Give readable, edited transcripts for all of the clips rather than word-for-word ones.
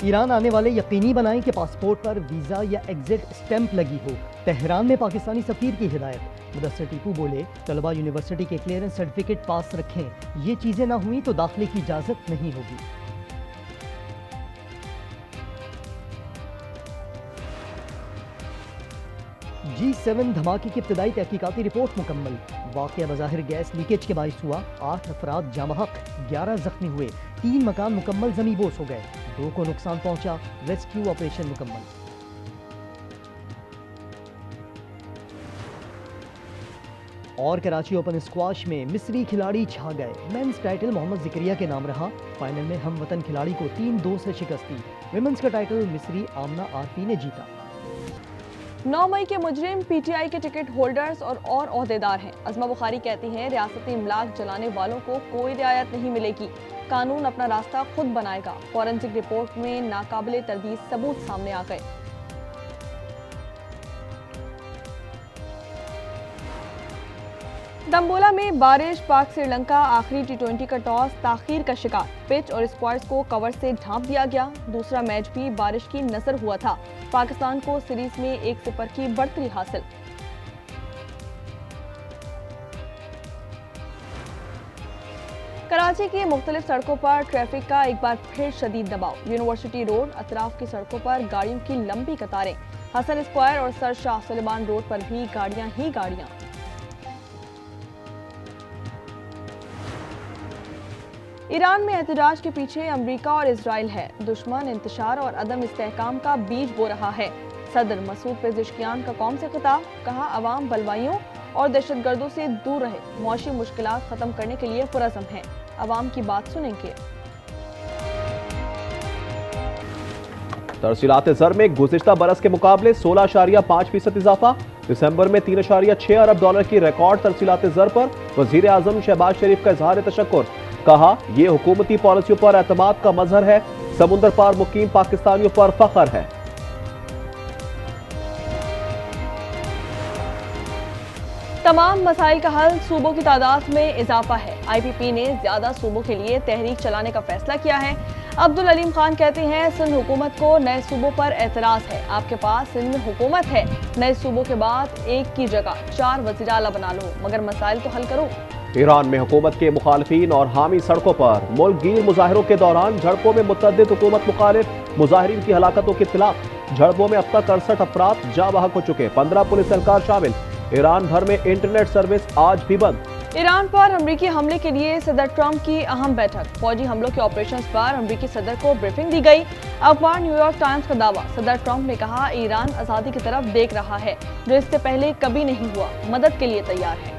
Iran आने वाले यकीनी बनाएं कि पासपोर्ट पर वीज़ा या एग्जिट स्टैंप लगी हो। तेहरान में पाकिस्तानी सफीर की हिदायत। मुदस्सिर टीपू बोले, तलबा यूनिवर्सिटी के क्लियरेंस सर्टिफिकेट पास रखें, ये चीज़ें ना हुई तो दाखिले की इजाज़त नहीं होगी। G7 धमाके की इब्तदाई तहकीकाती रिपोर्ट मुकम्मल। वाक़या बज़ाहिर गैस लीकेज के बाइस हुआ। 8 अफराद जाँ बहक, 11 जख्मी हुए। 3 मकान मुकम्मल ज़मींबोस हो गए। 2 को नुकसान पहुंचा। रेस्क्यू ऑपरेशन मुकम्मल। और कराची ओपन स्क्वाश में मिस्री खिलाड़ी छा गए। मेंस टाइटल मोहम्मद ज़िक्रिया के नाम रहा। फाइनल में हम वतन खिलाड़ी को 3-2 से शिकस्त दी। विमेंस का टाइटल मिस्री आमना आरपी ने जीता। 9 मई के मुजरिम पीटीआई के टिकट होल्डर्स और ओहदेदार हैं। अज़मा बुखारी कहती हैं, रियासती इमलाक जलाने वालों को कोई रियायत नहीं मिलेगी। कानून अपना रास्ता खुद बनाएगा। फॉरेंसिक रिपोर्ट में नाकाबिले तरदीद सबूत सामने आ गए। दम्बोला में बारिश, पाक श्रीलंका आखिरी T20 का टॉस ताखीर का शिकार। पिच और स्क्वायर्स को कवर से ढांप दिया गया। दूसरा मैच भी बारिश की नजर हुआ था। पाकिस्तान को सीरीज में 1-0 की बढ़तरी हासिल। कराची की मुख्तलिफ सड़कों पर ट्रैफिक का एक बार फिर शदीद दबाव। यूनिवर्सिटी रोड, अतराफ की सड़कों पर गाड़ियों की लंबी कतारें। हसन स्क्वायर और सर शाह सुलेमान रोड पर भी गाड़ियां ही गाड़ियां। ईरान में एहतजाज के पीछे अमेरिका और इजराइल है। दुश्मन इंतशार और अदम इस्तेहकाम का बीज बो रहा है। सदर मसूद पेज़ेश्कियान का कौम से खिताब। कहा, अवाम बलवाइयों और दहशतगर्दों से दूर रहे, मौशी मुश्किलात खत्म करने के लिए पुरज़म है। अवाम की बात सुनेंगे। तरसीलात ज़र में गुज़िश्ता बरस के मुकाबले 16.5% इजाफा। दिसंबर में 3.6 अरब डॉलर की रिकॉर्ड तरसीलात ज़र पर वज़ीर आज़म शहबाज शरीफ का इजहार तशक्कुर। कहा, ये हुकूमती पॉलिसियों पर एतमाद का मजहर है। समुंदर पार मुकीम पाकिस्तानियों पर फख्र है। तमाम मसाइल का हल, सूबों की तादाद में इजाफा है। IPP ने ज्यादा सूबों के लिए तहरीक चलाने का फैसला किया है। अब्दुल अलीम खान कहते हैं, सिंध हुकूमत को नए सूबों पर एतराज है। आपके पास सिंध में हुकूमत है, नए सूबों के बाद एक की जगह 4 वज़ीर आला बना लो, मगर मसाइल तो हल करो। ईरान में हुकूमत के मुखालिफिन और हामी सड़कों पर मुल्क गिर मुजाहिरों के दौरान झड़पों में मुतअद्दिद हुकूमत मुखालिफ मुजाहिरीन की हलाकतों की इत्तलाह। झड़पों में अब तक 68 अफराद जाँ बहक हो चुके, 15 पुलिस एहलकार शामिल। ईरान भर में इंटरनेट सर्विस आज भी बंद। ईरान पर अमरीकी हमले के लिए सदर ट्रंप की अहम बैठक। फौजी हमलों के ऑपरेशंस पर अमरीकी सदर को ब्रीफिंग दी गई। अखबार न्यूयॉर्क टाइम्स का दावा। सदर ट्रंप ने कहा, ईरान आज़ादी की तरफ देख रहा है, जो इससे पहले कभी नहीं हुआ। मदद के लिए तैयार है।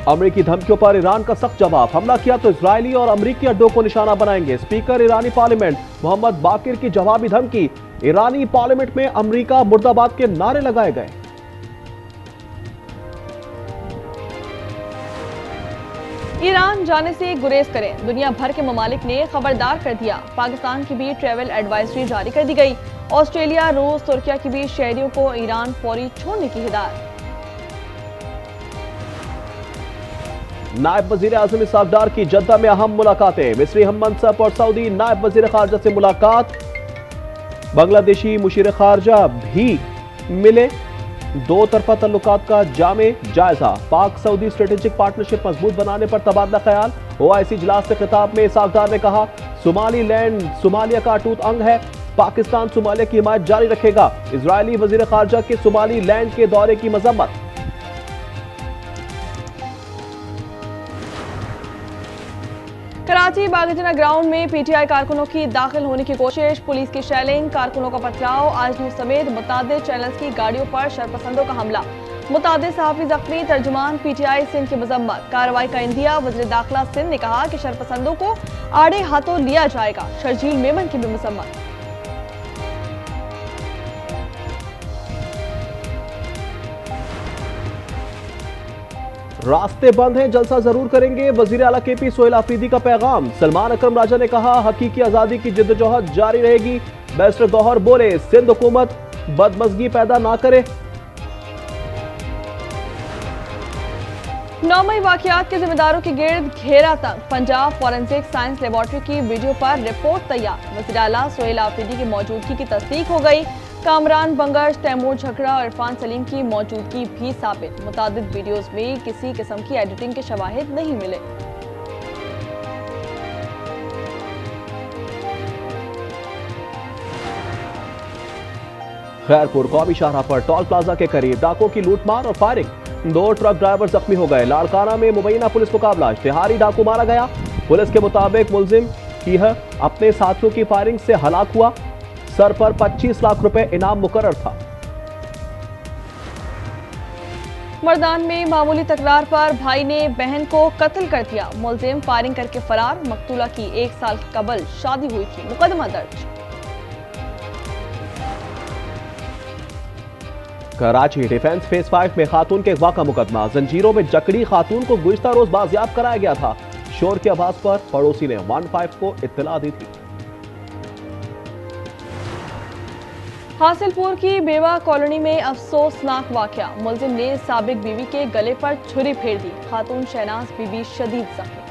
अमरीकी धमकियों पर ईरान का सख्त जवाब। हमला किया तो इजरायली और अमरीकी अड्डों को निशाना बनाएंगे। स्पीकर ईरानी पार्लियामेंट मोहम्मद बाकिर की जवाबी धमकी। ईरानी पार्लियामेंट में अमरीका मुर्दाबाद के नारे लगाए गए। ईरान जाने से गुरेज करें, दुनिया भर के ममालिक ने खबरदार कर दिया। पाकिस्तान की भी ट्रैवल एडवाइजरी जारी कर दी गई। ऑस्ट्रेलिया, रूस, तुर्किया की भी शहरियों को ईरान फौरी छोड़ने की हिदायत। नायब वजीर आजम इसहाक डार की जद्दा में अहम मुलाकातें। मिस्री हम मनसब और सऊदी नायब वजीर खारजा से मुलाकात। बांग्लादेशी मुशीर खारजा भी मिले। 2 तरफा तल्लुकात का जामे जायजा। पाक सऊदी स्ट्रेटेजिक पार्टनरशिप मजबूत बनाने पर तबादला ख्याल। OIC इजलास से खिताब में इसहाक डार ने कहा, सोमालीलैंड सोमालिया का अटूट अंग है। पाकिस्तान सोमालिया की हिमायत जारी रखेगा। इजरायली वजीर खारजा के सोमालीलैंड के दौरे की मजम्मत। कराची बागीजना ग्राउंड में PTI कारकुनों की दाखिल होने की कोशिश। पुलिस की शेलिंग, कारकुनों का पथराव। आज न्यूज समेत मुतादिद चैनल्स की गाड़ियों पर शरपसंदों का हमला। मुतादिद सहाफी जख्मी। तर्जुमान PTI सिंध की मजम्मत। कार्रवाई का इंदिया। वज़ीर दाखिला सिंध ने कहा कि शरपसंदों को आड़े हाथों लिया जाएगा। शर्जील मेमन की भी मजम्मत। रास्ते बंद हैं, जलसा जरूर करेंगे। वजीर आला KP सोहेल आफरीदी का पैगाम। सलमान अकरम राजा ने कहा, हकीकी आजादी की जिद्दोजहद जारी रहेगी। बैरिस्टर गौहर बोले, सिंध हुकूमत बदमजगी पैदा ना करे। 9 मई वाकयात के जिम्मेदारों के गिर्द घेरा तंग, पंजाब फॉरेंसिक साइंस लेबोरेटरी की वीडियो पर रिपोर्ट तैयार। वज़ीर आला सोहेल आफरीदी की मौजूदगी की तस्दीक हो गई। कामरान बंगश, तैमूर झकड़ा और इरफान सलीम की मौजूदगी भी साबित। मुतादिद वीडियोज में किसी किस्म की एडिटिंग के शवाहिद नहीं मिले। खैरपुर कौमी शाहराह पर टोल प्लाजा के करीब डाकों की लूटमार और फायरिंग, 2 ट्रक ड्राइवर जख्मी हो गए। लाड़काना में मुबैना पुलिस मुकाबला, इश्तिहारी डाकू मारा गया। पुलिस के मुताबिक मुलजिम कीहर अपने साथियों की फायरिंग से हलाक हुआ। सर पर 25 लाख रुपए इनाम मुकर्रर था। मर्दान में मामूली तकरार पर भाई ने बहन को कत्ल कर दिया। मुलजिम फायरिंग करके फरार। मकतूला की 1 साल कबल शादी हुई थी। मुकदमा दर्ज। कराची डिफेंस फेज 5 में खातून के अगवा का मुकदमा, जंजीरों में जकड़ी खातून को गुज़िश्ता रोज बाजियाब कराया गया था। शोर के आवाज पर पड़ोसी ने 15 को इत्तला दी थी। हासिलपुर की बेवा कॉलोनी में अफसोसनाक वाकया, मुलजिम ने साबिक बीवी के गले पर छुरी फेर दी। खातून शहनाज बीबी शदीद जख्मी।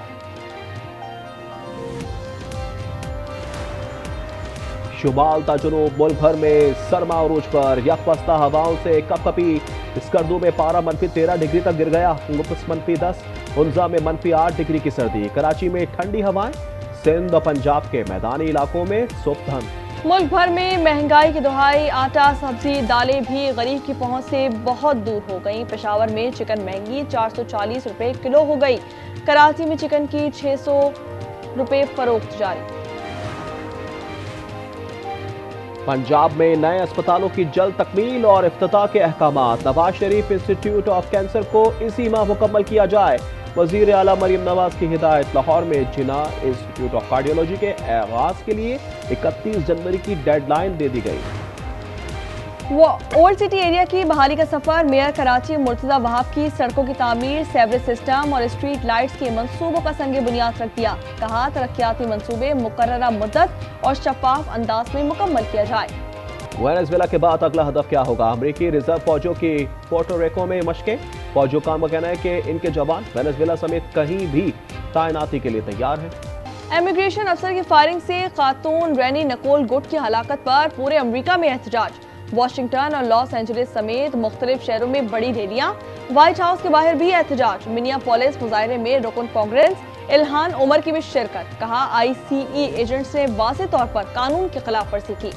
शुमाल ता जुनूब मुल्क भर में सरमा उरूज पर, यकबस्ता हवाओं से कपकपी। स्कर्दू में पारा -13 डिग्री तक गिर गया। -10, हुंजा में -8 डिग्री की सर्दी। कराची में ठंडी हवाएं। सिंध और पंजाब के मैदानी इलाकों में सुबह। मुल्क भर में महंगाई की दुहाई, आटा, सब्जी, दालें भी गरीब की पहुंच से बहुत दूर हो गई। पेशावर में चिकन महंगी 440 रुपए किलो हो गई। कराची में चिकन की 600 रुपए फरोख्त जारी। पंजाब में नए अस्पतालों की जल्द तकमील और इफ्तिताह के अहकामात। Nawaz Sharif institute of cancer को इसी माह मुकम्मल किया जाए। वजीर आला मरियम नवाज की हिदायत। लाहौर में जिना इंस्टीट्यूट ऑफ कार्डियोलॉजी के आगाज के लिए 31 जनवरी की डेडलाइन दे दी गई। ओल्ड सिटी एरिया की बहाली का सफर। मेयर कराची मुर्तजा वहाब की सड़कों की तामीर, सेवरेज सिस्टम और स्ट्रीट लाइट्स के मंसूबों का संगे बुनियाद रख दिया। कहा तरक्याती मंसूबे मुकर्ररा मुद्दत और शफाफ अंदाज में मुकम्मल किया जाए। वेनेजुएला के बाद अगला हदफ क्या होगा? अमरीकी रिजर्व फौजों की पोर्टो रिको में मशकें। फौजों का कहना है कि इनके जवान वेनेजुएला समेत कहीं भी तैनाती के लिए तैयार हैं। इमिग्रेशन अफसर की फायरिंग से खातून रैनी नकोल गुट की हलाकत पर पूरे अमरीका में एहतजाज। वाशिंगटन और लॉस एंजलिस समेत मुख्तलिफ शहरों में बड़ी रैलियां। व्हाइट हाउस के बाहर भी एहतजाज। मिनियापोलिस मुजाहरे में रुकन कांग्रेस इल्हान उमर की भी शिरकत। कहा ICE एजेंट्स ने वाज़ेह तौर पर कानून की खिलाफ वर्जी की।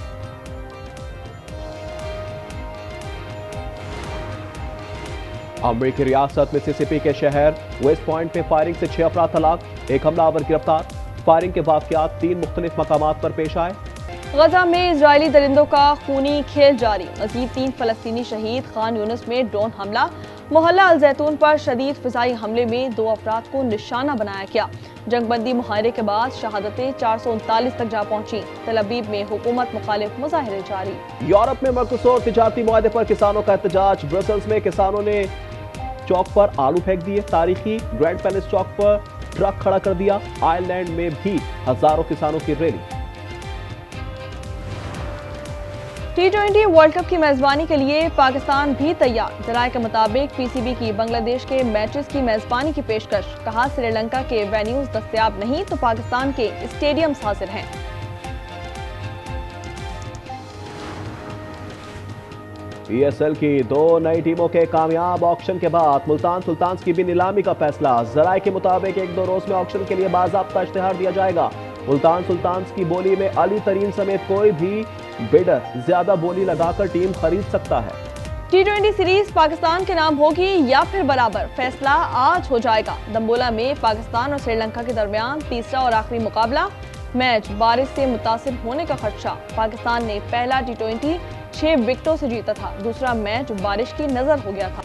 अमरीकी रियासत मिसिसिपी के शहर वेस्ट पॉइंट में फायरिंग से 6 अफराद हलाक, 1 हमलावर गिरफ्तार। फायरिंग के वाकयात 3 मुख्तलिफ मकामात पर पेश आए। गजा में इजरायली दरिंदों का खूनी खेल जारी। मजीद 3 फलस्तीनी शहीद। खान यूनिस में ड्रोन हमला। मोहल्ला अल जैतून पर शदीद फिजाई हमले में 2 अफराद को निशाना बनाया गया। जंगबंदी मुहायरे के बाद शहादतें 439 तक जा पहुंची। तल अबीब में हुकूमत मुखालिफ मुजाहरे जारी। यूरोप में मरकसूर तिजारती मुआहदे पर किसानों का एहतजाज। ब्रसल्स में किसानों ने चौक पर आलू फेंक दिए। तारीखी ग्रैंड पैलेस चौक पर ट्रक खड़ा कर दिया। आयरलैंड में भी हजारों किसानों की रैली। T20 वर्ल्ड कप की मेजबानी के लिए पाकिस्तान भी तैयार। जराये के मुताबिक PCB की बांग्लादेश के मैचेस की मेजबानी की पेशकश। कहा श्रीलंका के वेन्यूज दस्तयाब नहीं तो पाकिस्तान के स्टेडियम्स हाजिर हैं। PSL की 2 नई टीमों के कामयाब ऑक्शन के बाद मुल्तान सुल्तान्स की भी नीलामी का फैसला। जराये के मुताबिक 1-2 रोज में ऑक्शन के लिए बाज़ाब्ता इश्तिहार दिया जाएगा। मुल्तान सुल्तान्स की बोली में अली तरीन समेत कोई भी बिडर ज्यादा बोली लगाकर टीम खरीद सकता है। T20 सीरीज पाकिस्तान के नाम होगी या फिर बराबर, फैसला आज हो जाएगा। दम्बोला में पाकिस्तान और श्रीलंका के दरमियान तीसरा और आखिरी मुकाबला। मैच बारिश से मुतासिर होने का खदशा। पाकिस्तान ने पहला T20 6 विकेटों से जीता था। दूसरा मैच बारिश की नजर हो गया था।